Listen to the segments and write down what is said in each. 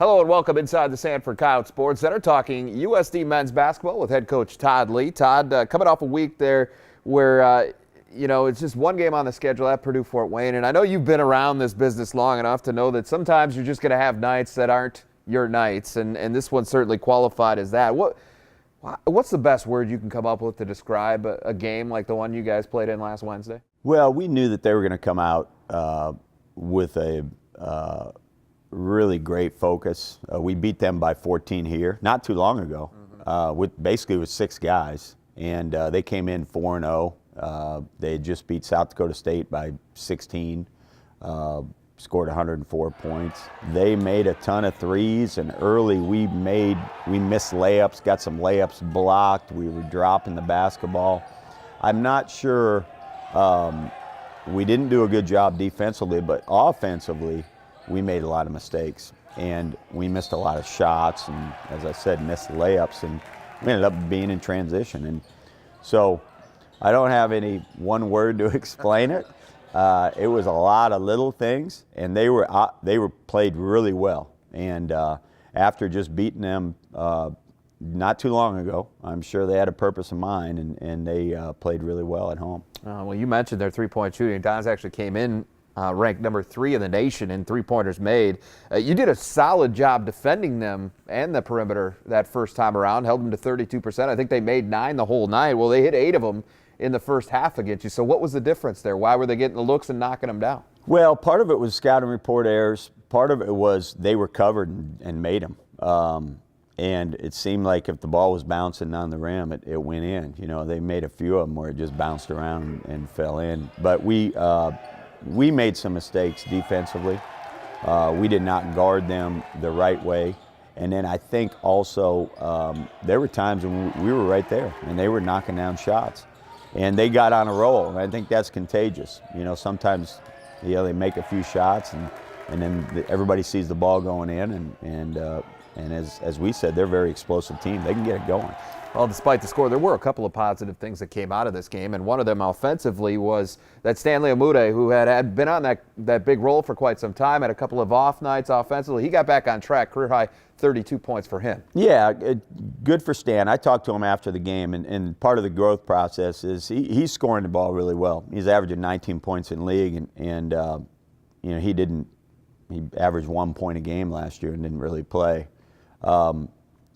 Hello and welcome inside the Sanford Sports Center, talking USD men's basketball with head coach Todd Lee. Todd, coming off a week there where, it's just one game on the schedule at Purdue-Fort Wayne. And I know you've been around this business long enough to know that sometimes you're just going to have nights that aren't your nights. And this one certainly qualified as that. What's the best word you can come up with to describe a game like the one you guys played in last Wednesday? Well, we knew that they were going to come out with a really great focus. We beat them by 14 here not too long ago, with 6 guys, and they came in 4-0. They had just beat South Dakota State by 16, scored 104 points. They made a ton of threes, and early we missed layups, got some layups blocked. We were dropping the basketball. I'm not sure. We didn't do a good job defensively, but offensively, we made a lot of mistakes, and we missed a lot of shots, and as I said, missed layups, and we ended up being in transition. And so I don't have any one word to explain it. It was a lot of little things, and they were played really well. And after just beating them not too long ago, I'm sure they had a purpose in mind, and they played really well at home. Well, you mentioned their three-point shooting. Don's actually came in ranked number 3 in the nation in three-pointers made. You did a solid job defending them and the perimeter that first time around, held them to 32%. I think they made 9 the whole night. Well, they hit 8 of them in the first half against you. So what was the difference there? Why were they getting the looks and knocking them down? Well, part of it was scouting report errors. Part of it was they were covered and made them. And it seemed like if the ball was bouncing on the rim, it went in. They made a few of them where it just bounced around and fell in. But we made some mistakes defensively. We did not guard them the right way. And then I think also there were times when we were right there and they were knocking down shots. And they got on a roll, and I think that's contagious. Sometimes they make a few shots and then everybody sees the ball going in, and as we said, they're a very explosive team. They can get it going. Well, despite the score, there were a couple of positive things that came out of this game, and one of them offensively was that Stanley Amude, who had been on that big roll for quite some time, had a couple of off nights offensively. He got back on track, career-high 32 points for him. Yeah, good for Stan. I talked to him after the game, and part of the growth process is he's scoring the ball really well. He's averaging 19 points in league, and he averaged 1 point a game last year and didn't really play.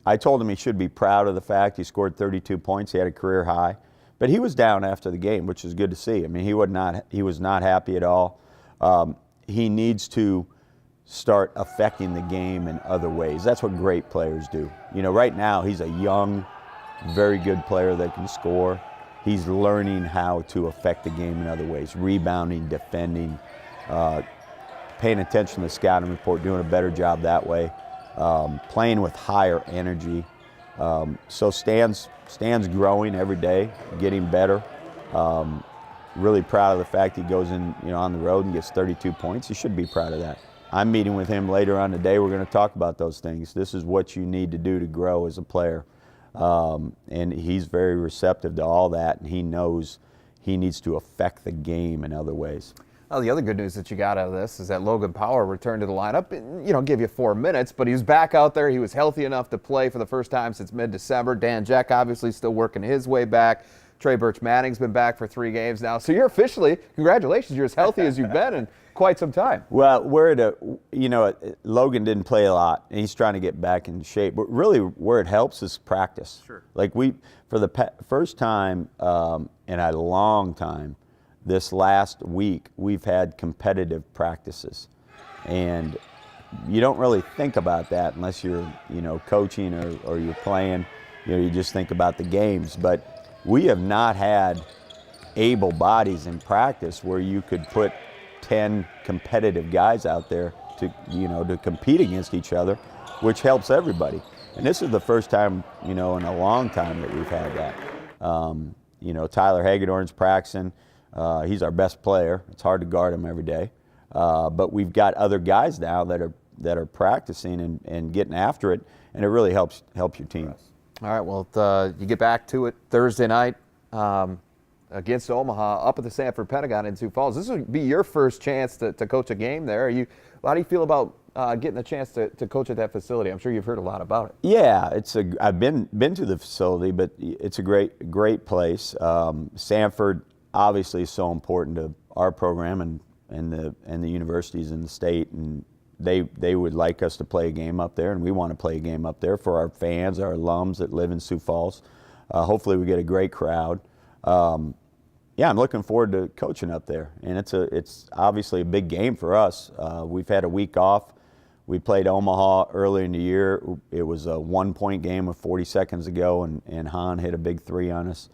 I told him he should be proud of the fact he scored 32 points. He had a career high, but he was down after the game, which is good to see. I mean, he was not happy at all. He needs to start affecting the game in other ways. That's what great players do. Right now he's a young, very good player that can score. He's learning how to affect the game in other ways, rebounding, defending, paying attention to the scouting report, doing a better job that way. Playing with higher energy. So Stan's growing every day, getting better. Really proud of the fact he goes in, on the road and gets 32 points. He should be proud of that. I'm meeting with him later on today. We're going to talk about those things. This is what you need to do to grow as a player. And he's very receptive to all that, and he knows he needs to affect the game in other ways. Well, the other good news that you got out of this is that Logan Power returned to the lineup. Give you 4 minutes, but he was back out there. He was healthy enough to play for the first time since mid-December. Dan Jeck obviously still working his way back. Trey Birch-Manning's been back for 3 games now. So you're officially, congratulations, you're as healthy as you've been in quite some time. Well, Logan didn't play a lot, and he's trying to get back in shape. But really where it helps is practice. Sure. Like for the first time in a long time, this last week, we've had competitive practices, and you don't really think about that unless you're, coaching or you're playing. You just think about the games. But we have not had able bodies in practice where you could put 10 competitive guys out there to compete against each other, which helps everybody. And this is the first time, in a long time that we've had that. Tyler Hagedorn's practicing. He's our best player. It's hard to guard him every day. But we've got other guys now that are practicing and getting after it, and it really helps your team. All right, well, you get back to it Thursday night against Omaha up at the Sanford Pentagon in Sioux Falls. This would be your first chance to coach a game there. How do you feel about getting the chance to coach at that facility? I'm sure you've heard a lot about it. Yeah, I've been to the facility, but it's a great place. Sanford obviously is so important to our program and the universities in the state, and they would like us to play a game up there, and we want to play a game up there for our fans, our alums that live in Sioux Falls. Hopefully we get a great crowd. Yeah, I'm looking forward to coaching up there, and it's obviously a big game for us. We've had a week off. We played Omaha early in the year. It was a 1-point game with 40 seconds to go, and Han hit a big 3 on us.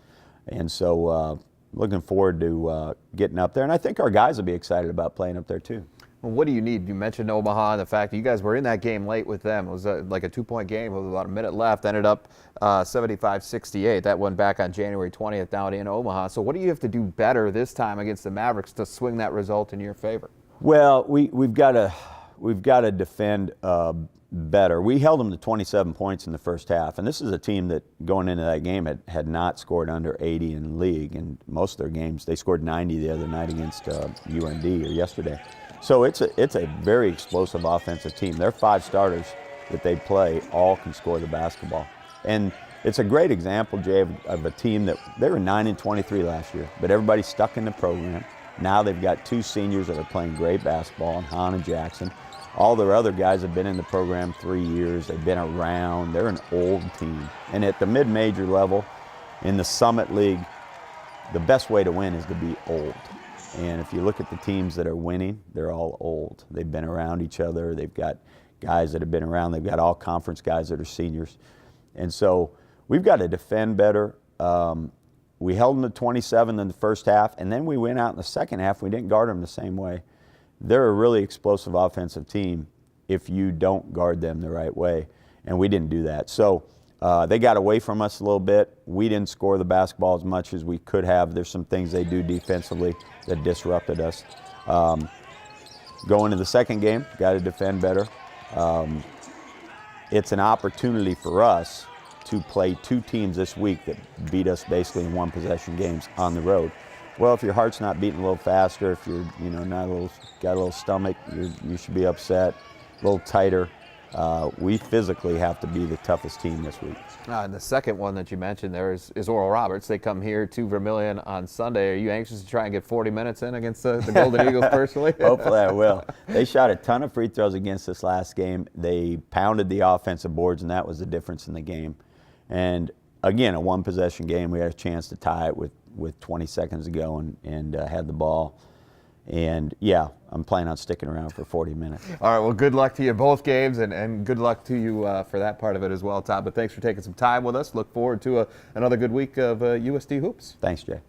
And so looking forward to getting up there, and I think our guys will be excited about playing up there too. Well, what do you need? You mentioned Omaha and the fact that you guys were in that game late with them. It was like a 2-point game with about a minute left. Ended up 75-68. That went back on January 20th down in Omaha. So what do you have to do better this time against the Mavericks to swing that result in your favor? Well, we've got to defend better. We held them to 27 points in the first half, and this is a team that going into that game had not scored under 80 in the league, and most of their games they scored 90 the other night against UND or yesterday. So it's a very explosive offensive team. Their 5 starters that they play all can score the basketball. And it's a great example, Jay, of a team that they were 9-23 last year, but everybody's stuck in the program. Now they've got 2 seniors that are playing great basketball, and Han and Jackson. All their other guys have been in the program 3 years. They've been around. They're an old team. And at the mid-major level, in the Summit League, the best way to win is to be old. And if you look at the teams that are winning, they're all old. They've been around each other. They've got guys that have been around. They've got all conference guys that are seniors. And so we've got to defend better. We held them to 27 in the first half, and then we went out in the second half. We didn't guard them the same way. They're a really explosive offensive team if you don't guard them the right way, and we didn't do that. So they got away from us a little bit. We didn't score the basketball as much as we could have. There's some things they do defensively that disrupted us. Going to the second game, got to defend better. It's an opportunity for us to play 2 teams this week that beat us basically in 1-possession games on the road. Well, if your heart's not beating a little faster, if you're not got a little stomach, you should be upset, a little tighter. We physically have to be the toughest team this week. And the second one that you mentioned there is Oral Roberts. They come here to Vermillion on Sunday. Are you anxious to try and get 40 minutes in against the Golden Eagles personally? Hopefully I will. They shot a ton of free throws against us last game. They pounded the offensive boards, and that was the difference in the game. And again, a 1-possession game, we had a chance to tie it with 20 seconds to go and had the ball. And yeah, I'm planning on sticking around for 40 minutes. All right, well, good luck to you both games, and good luck to you for that part of it as well, Todd. But thanks for taking some time with us. Look forward to another good week of USD Hoops. Thanks, Jay.